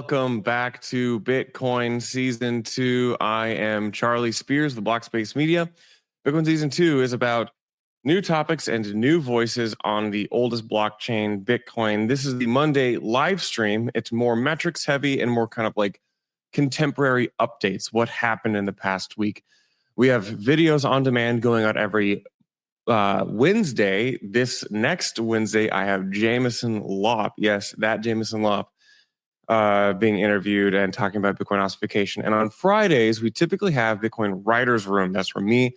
Welcome back to Bitcoin Season 2. I am Charlie Spears of Blockspace Media. Bitcoin Season 2 is about new topics and new voices on the oldest blockchain, Bitcoin. This is the Monday live stream. It's more metrics heavy and more kind of like contemporary updates, what happened in the past week. We have videos on demand going out every Wednesday. This next Wednesday, I have Jameson Lopp. Yes, that Jameson Lopp. Being interviewed and talking about Bitcoin ossification. And on Fridays, we typically have Bitcoin Writers Room. That's from me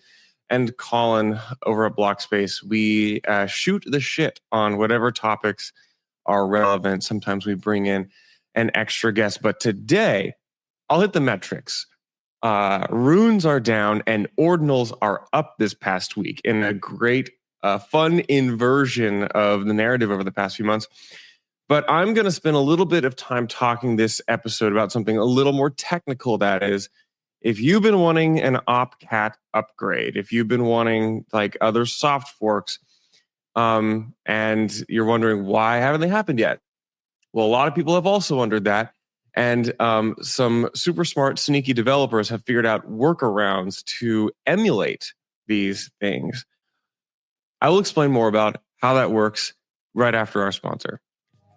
and Colin over at Blockspace. We shoot the shit on whatever topics are relevant. Sometimes we bring in an extra guest. But today, I'll hit the metrics. Runes are down and ordinals are up this past week in a great, fun inversion of the narrative over the past few months. But I'm going to spend a little bit of time talking this episode about something a little more technical. That is, if you've been wanting an OpCat upgrade, if you've been wanting like other soft forks, and you're wondering why haven't they happened yet? Well, a lot of people have also wondered that. And some super smart, sneaky developers have figured out workarounds to emulate these things. I will explain more about how that works right after our sponsor.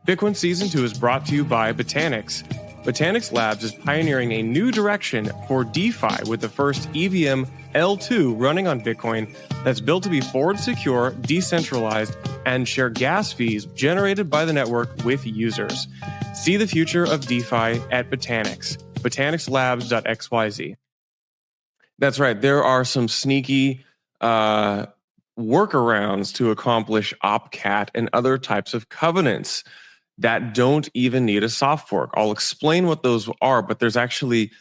Bitcoin Season 2 is brought to you by Botanix. Botanix Labs is pioneering a new direction for DeFi with the first EVM L2 running on Bitcoin that's built to be forward secure, decentralized, and share gas fees generated by the network with users. See the future of DeFi at Botanix, botanixlabs.xyz. That's right, there are some sneaky workarounds to accomplish OpCat and other types of covenants that don't even need a soft fork. I'll explain what those are, but there's actually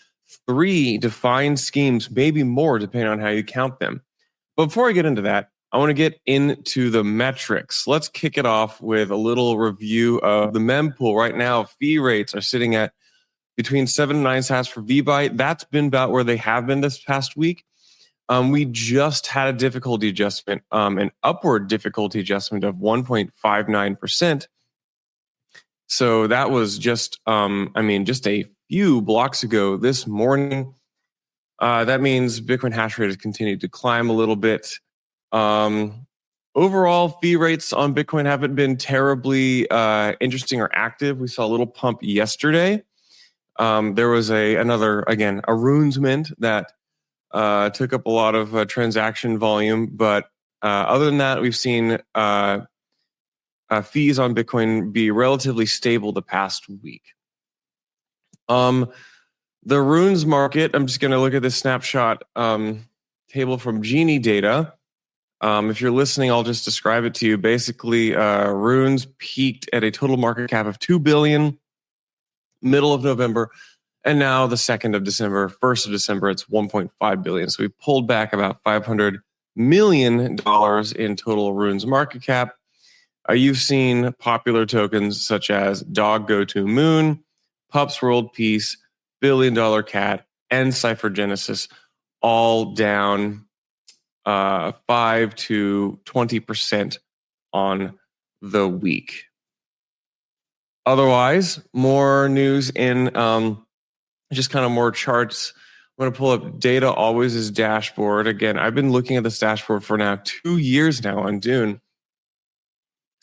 3 defined schemes, maybe more, depending on how you count them. But before I get into that, I want to get into the metrics. Let's kick it off with a little review of the mempool. Right now, fee rates are sitting at between 7 and 9 sats for VByte. That's been about where they have been this past week. We just had a difficulty adjustment, an upward difficulty adjustment of 1.59%. So that was just, just a few blocks ago this morning. That means Bitcoin hash rate has continued to climb a little bit. Overall, fee rates on Bitcoin haven't been terribly interesting or active. We saw a little pump yesterday. There was another Runes mint that took up a lot of transaction volume. But other than that, we've seen fees on Bitcoin be relatively stable the past week. The Runes market, I'm just going to look at this snapshot table from Genie data. If you're listening, I'll just describe it to you. Basically, Runes peaked at a total market cap of $2 billion, middle of November, and now the 2nd of December, 1st of December, it's $1.5 billion. So we pulled back about $500 million in total Runes market cap. You've seen popular tokens such as Dog Go To Moon, Pups World Peace, $1 Billion Cat, and Cypher Genesis all down 5 to 20% on the week. Otherwise, more news in just kind of more charts. I'm going to pull up Data Always' dashboard. Again, I've been looking at this dashboard for now 2 years now on Dune.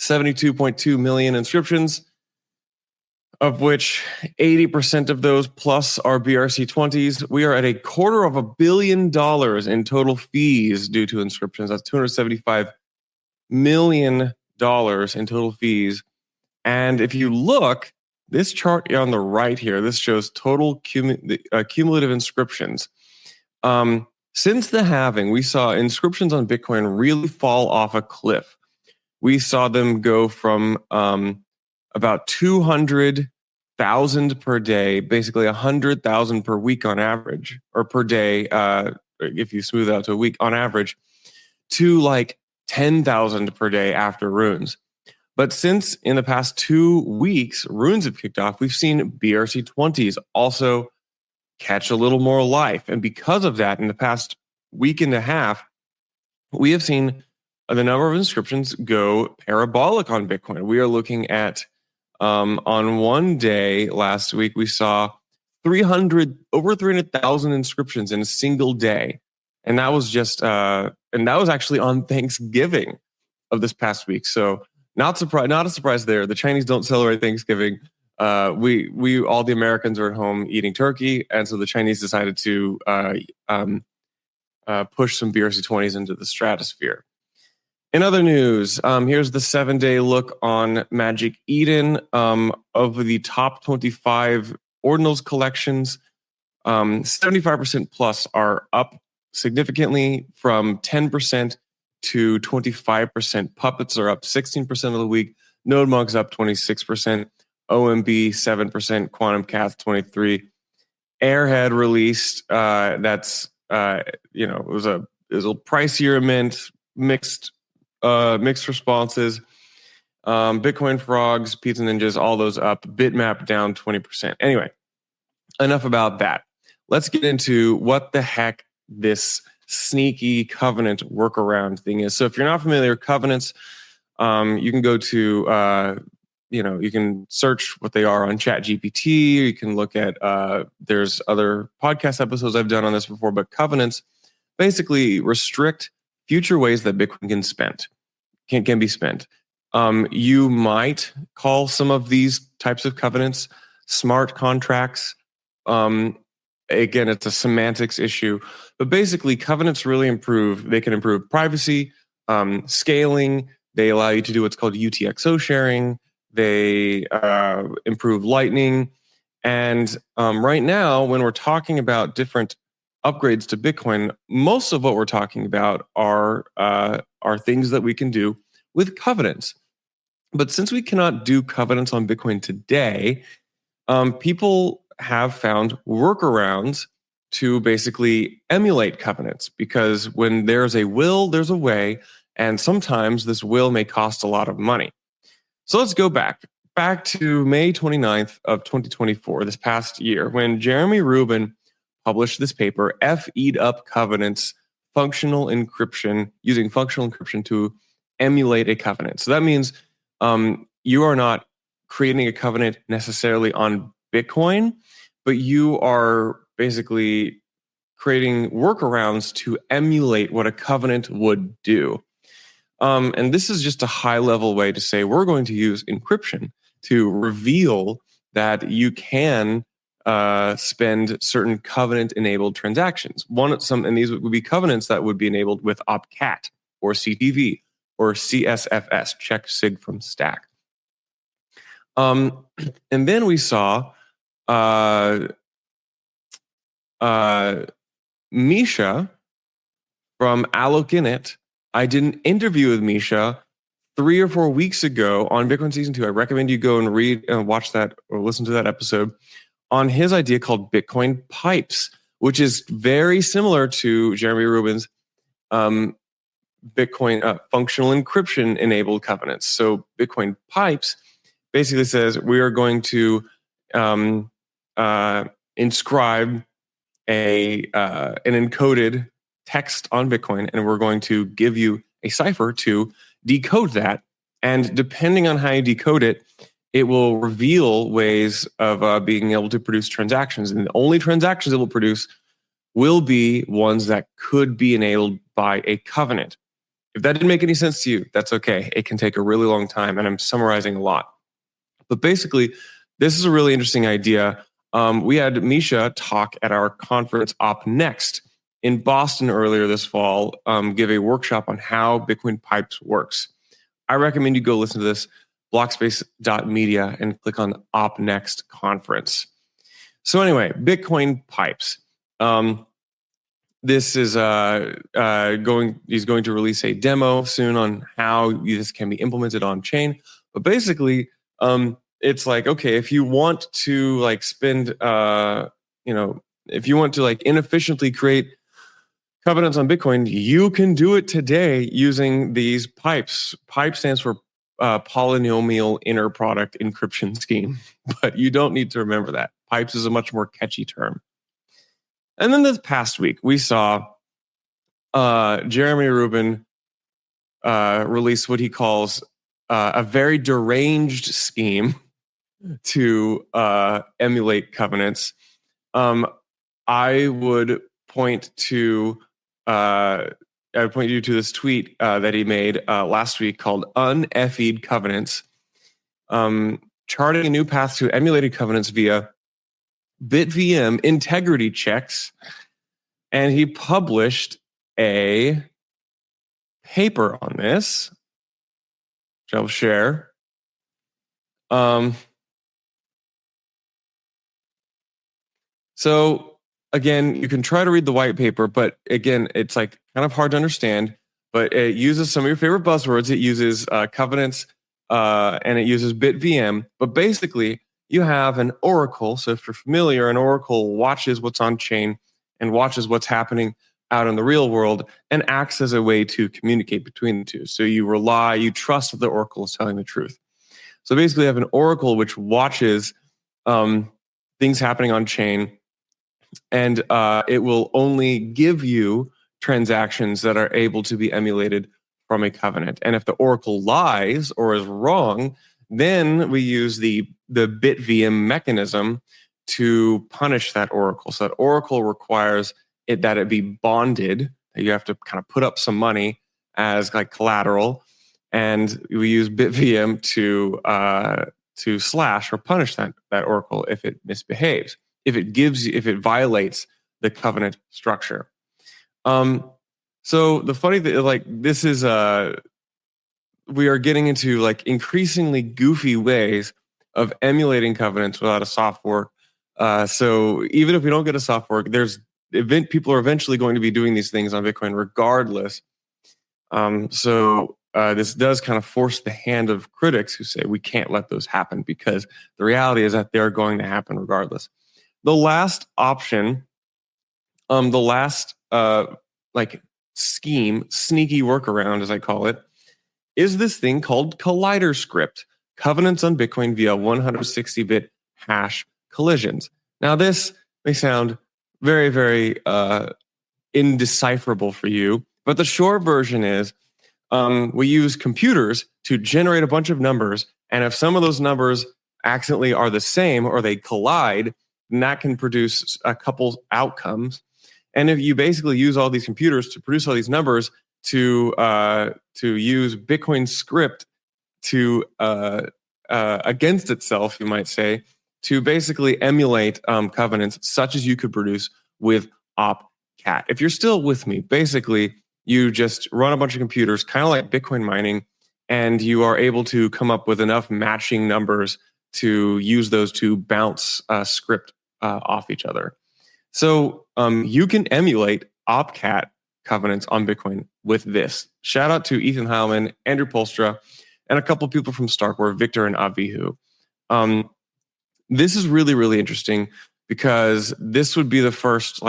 72.2 million inscriptions, of which 80% of those plus are BRC20s. We are at $250 million in total fees due to inscriptions. That's $275 million in total fees. And if you look, this chart on the right here, this shows total cumulative inscriptions. Since the halving, we saw inscriptions on Bitcoin really fall off a cliff. We saw them go from about 200,000 per day, basically 100,000 per week on average, or per day, if you smooth out to a week on average, to like 10,000 per day after Runes. But since in the past 2 weeks, Runes have kicked off, we've seen BRC20s also catch a little more life. And because of that, in the past week and a half, we have seen the number of inscriptions go parabolic on Bitcoin. We are looking at On one day last week, we saw over 300,000 inscriptions in a single day. And that was actually on Thanksgiving of this past week. So not a surprise there. The Chinese don't celebrate Thanksgiving. We all the Americans are at home eating turkey, and so the Chinese decided to push some BRC20s into the stratosphere. In other news, here's the 7-day look on Magic Eden. Of the top 25 Ordinals collections, 75% plus are up significantly from 10% to 25%. Puppets are up 16% of the week. Node Mugs up 26%. OMB 7%. Quantum Cath 23%. Airhead released. It was a pricier mint, mixed responses. Bitcoin Frogs, Pizza Ninjas, all those up. Bitmap down 20%. Anyway, enough about that. Let's get into what the heck this sneaky covenant workaround thing is. So if you're not familiar with covenants, you can go to, you can search what they are on ChatGPT. You can look at, there's other podcast episodes I've done on this before, but covenants basically restrict future ways that Bitcoin can be spent. You might call some of these types of covenants smart contracts. Again, it's a semantics issue, but basically covenants really they can improve privacy, scaling. They allow you to do what's called UTXO sharing. They improve lightning. And right now, when we're talking about different upgrades to Bitcoin, most of what we're talking about are things that we can do with covenants. But since we cannot do covenants on Bitcoin today, people have found workarounds to basically emulate covenants, because when there's a will, there's a way, and sometimes this will may cost a lot of money. So let's go back to May 29th of 2024, this past year, when Jeremy Rubin published this paper, FE'd up covenants, functional encryption, using functional encryption to emulate a covenant. So that means you are not creating a covenant necessarily on Bitcoin, but you are basically creating workarounds to emulate what a covenant would do. And this is just a high-level way to say we're going to use encryption to reveal that you can spend certain covenant-enabled transactions. And these would be covenants that would be enabled with opcat or CTV or CSFS, check sig from stack. And then we saw Misha from Allokinit. I did an interview with Misha 3 or 4 weeks ago on Bitcoin Season 2. I recommend you go and read and watch that or listen to that episode on his idea called Bitcoin Pipes, which is very similar to Jeremy Rubin's Bitcoin functional encryption enabled covenants. So Bitcoin Pipes basically says we are going to inscribe an encoded text on Bitcoin, and we're going to give you a cipher to decode that. And depending on how you decode it, it will reveal ways of being able to produce transactions. And the only transactions it will produce will be ones that could be enabled by a covenant. If that didn't make any sense to you, that's okay. It can take a really long time, and I'm summarizing a lot. But basically, this is a really interesting idea. We had Misha talk at our conference Op Next in Boston earlier this fall, give a workshop on how Bitcoin Pipes works. I recommend you go listen to this, blockspace.media, and click on Op Next conference. So anyway, Bitcoin Pipes. This is he's going to release a demo soon on how this can be implemented on chain. But basically, it's like, okay, if you want to like spend, if you want to like inefficiently create covenants on Bitcoin, you can do it today using these pipes. Pipe stands for polynomial inner product encryption scheme, but you don't need to remember that. Pipes is a much more catchy term. And then this past week, we saw Jeremy Rubin release what he calls a very deranged scheme to emulate covenants. I would point to you to this tweet that he made last week called "Uneffied Covenants," charting a new path to emulated covenants via BitVM integrity checks, and he published a paper on this, which I'll share. So again, you can try to read the white paper, but again, it's like kind of hard to understand. But it uses some of your favorite buzzwords. It uses covenants and it uses BitVM. But basically, you have an oracle. So if you're familiar, an oracle watches what's on chain and watches what's happening out in the real world and acts as a way to communicate between the two. So you trust that the oracle is telling the truth. So basically, you have an oracle which watches things happening on chain, and it will only give you transactions that are able to be emulated from a covenant. And if the oracle lies or is wrong, then we use the BitVM mechanism to punish that oracle. So that oracle requires that it be bonded. You have to kind of put up some money as like collateral, and we use BitVM to slash or punish that oracle if it misbehaves, if it violates the covenant structure. So the funny thing, like, this is we are getting into like increasingly goofy ways of emulating covenants without a soft fork. So even if we don't get a soft fork, people are eventually going to be doing these things on Bitcoin regardless. So this does kind of force the hand of critics who say we can't let those happen, because the reality is that they're going to happen regardless. The last option, like scheme, sneaky workaround as I call it, is this thing called Collider script, covenants on Bitcoin via 160-bit hash collisions. Now this may sound very, very indecipherable for you, but the short version is we use computers to generate a bunch of numbers, and if some of those numbers accidentally are the same or they collide, then that can produce a couple outcomes. And if you basically use all these computers to produce all these numbers to use Bitcoin script to against itself, you might say, to basically emulate covenants such as you could produce with OpCat. If you're still with me, basically you just run a bunch of computers, kind of like Bitcoin mining, and you are able to come up with enough matching numbers to use those to bounce script off each other. So you can emulate OpCat covenants on Bitcoin with this. Shout out to Ethan Heilman, Andrew Polstra, and a couple of people from Starkware, Victor and Avihu. This is really, really interesting because this would be the first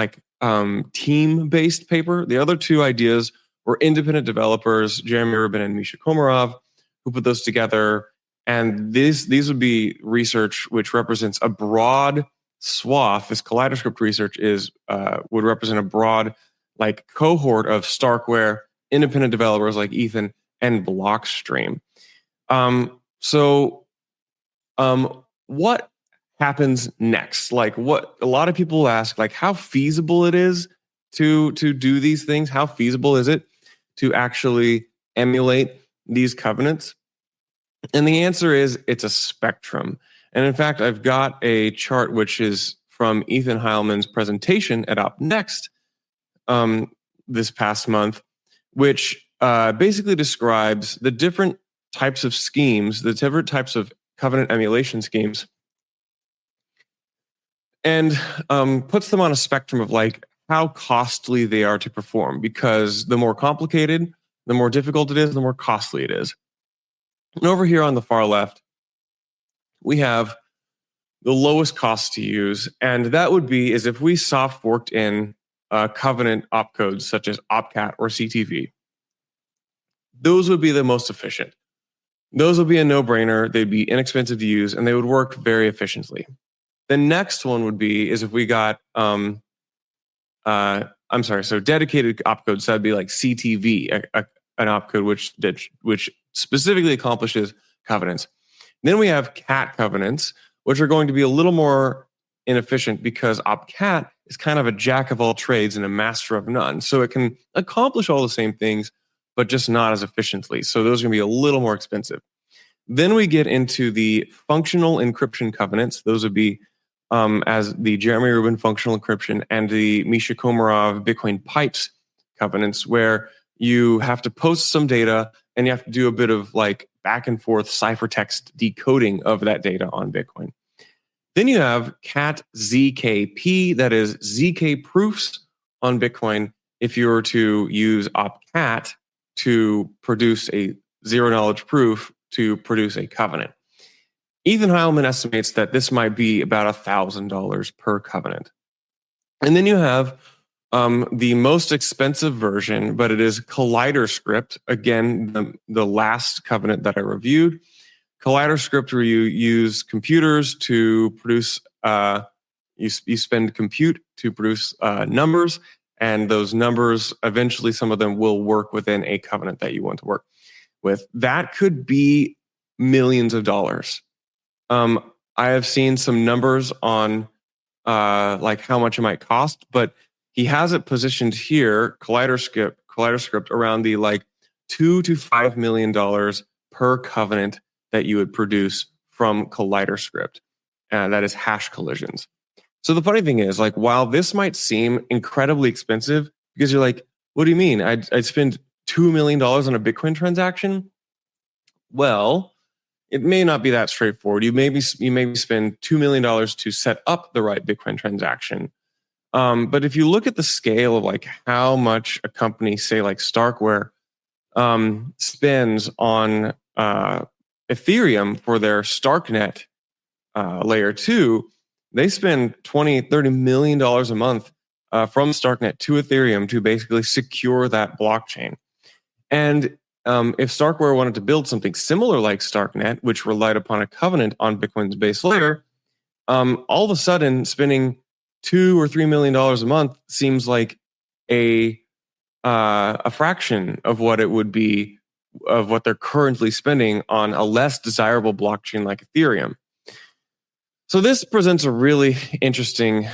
team-based paper. The other two ideas were independent developers, Jeremy Rubin and Misha Komarov, who put those together. And these would be research which represents a broad swath. This Kaleidoscope research would represent a broad cohort of Starkware independent developers like Ethan and Blockstream. What happens next? What a lot of people ask, how feasible it is to do these things? How feasible is it to actually emulate these covenants? And the answer is it's a spectrum. And in fact, I've got a chart which is from Ethan Heilman's presentation at OpNext this past month, which basically describes the different types of schemes, the different types of covenant emulation schemes, and puts them on a spectrum of how costly they are to perform, because the more complicated, the more difficult it is, the more costly it is. And over here on the far left, we have the lowest cost to use, and that would be is if we soft forked in covenant opcodes such as OpCat or CTV. Those would be the most efficient. Those would be a no-brainer. They'd be inexpensive to use, and they would work very efficiently. The next one would be is if we got so dedicated opcodes. So that'd be like CTV, an opcode which specifically accomplishes covenants. Then we have cat covenants, which are going to be a little more inefficient because OpCat is kind of a jack of all trades and a master of none. So it can accomplish all the same things, but just not as efficiently. So those are going to be a little more expensive. Then we get into the functional encryption covenants. Those would be as the Jeremy Rubin functional encryption and the Misha Komarov Bitcoin pipes covenants, where you have to post some data and you have to do a bit of like back and forth ciphertext decoding of that data on Bitcoin. Then you have CAT ZKP, that is ZK proofs on Bitcoin. If you were to use OpCat to produce a zero knowledge proof to produce a covenant. Ethan Heilman estimates that this might be about $1,000 per covenant. And then you have the most expensive version, but it is KalliderScript. Again, the last covenant that I reviewed. KalliderScript, where you use computers to produce, you spend compute to produce numbers, and those numbers, eventually some of them will work within a covenant that you want to work with. That could be millions of dollars. I have seen some numbers on like how much it might cost, but he has it positioned here, KalliderScript around the like $2 to $5 million per covenant that you would produce from KalliderScript. That is hash collisions. So the funny thing is, like, while this might seem incredibly expensive, because you're like, what do you mean? I'd spend $2 million on a Bitcoin transaction? Well, it may not be that straightforward. You maybe spend $2 million to set up the right Bitcoin transaction. But if you look at the scale of like how much a company, say like Starkware, spends on Ethereum for their StarkNet layer 2, they spend $20-30 million a month from StarkNet to Ethereum to basically secure that blockchain. And if Starkware wanted to build something similar like StarkNet, which relied upon a covenant on Bitcoin's base layer, all of a sudden spending $2 or $3 million a month seems like a fraction of what it would be of what they're currently spending on a less desirable blockchain like Ethereum. So this presents a really interesting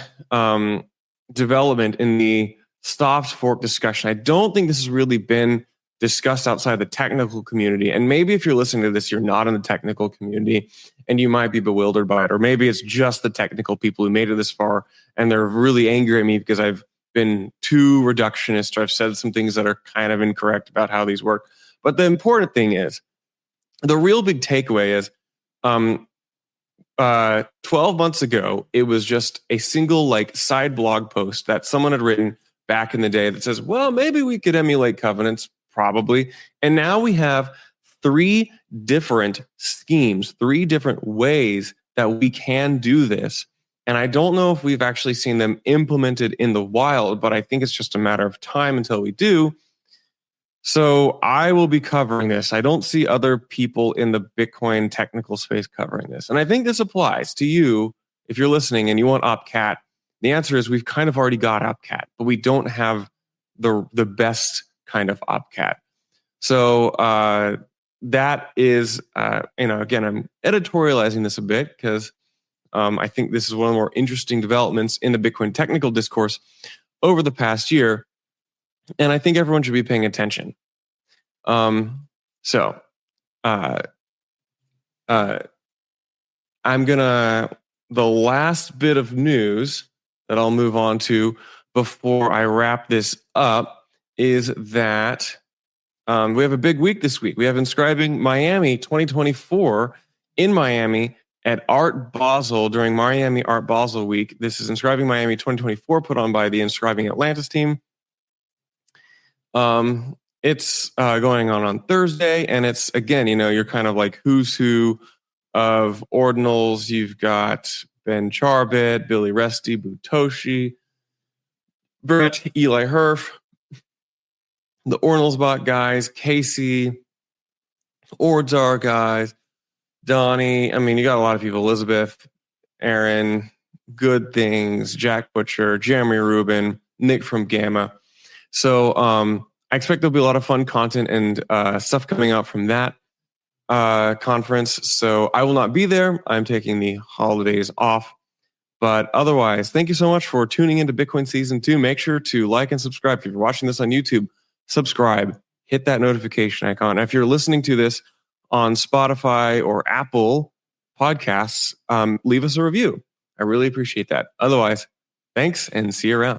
development in the soft fork discussion. I don't think this has really been discussed outside the technical community. And maybe if you're listening to this, you're not in the technical community and you might be bewildered by it. Or maybe it's just the technical people who made it this far and they're really angry at me because I've been too reductionist or I've said some things that are kind of incorrect about how these work. But the important thing is, the real big takeaway is 12 months ago, it was just a single like side blog post that someone had written back in the day that says, well, maybe we could emulate covenants, probably. And now we have 3 different schemes, 3 different ways that we can do this. And I don't know if we've actually seen them implemented in the wild, but I think it's just a matter of time until we do. So I will be covering this. I don't see other people in the Bitcoin technical space covering this. And I think this applies to you if you're listening and you want OpCat. The answer is we've kind of already got OpCat, but we don't have the best kind of OpCat. So that is, again, I'm editorializing this a bit because I think this is one of the more interesting developments in the Bitcoin technical discourse over the past year. And I think everyone should be paying attention. I'm gonna, the last bit of news that I'll move on to before I wrap this up is that we have a big week this week. We have Inscribing Miami 2024 in Miami at Art Basel during Miami Art Basel Week. This is Inscribing Miami 2024 put on by the Inscribing Atlantis team. It's going on Thursday, and it's, again, you're kind of like who's who of Ordinals. You've got Ben Charbit, Billy Resty, Butoshi, Bert, Eli Herf, the Ordinals bot guys, Casey, Ordzar guys, Donnie. I mean, you got a lot of people, Elizabeth, Aaron, Good Things, Jack Butcher, Jeremy Rubin, Nick from Gamma. So I expect there'll be a lot of fun content and stuff coming out from that. conference. So I will not be there. I'm taking the holidays off. But otherwise, thank you so much for tuning into Bitcoin Season 2. Make sure to like and subscribe. If you're watching this on YouTube, subscribe, hit that notification icon. If you're listening to this on Spotify or Apple Podcasts, leave us a review. I really appreciate that. Otherwise, thanks and see you around.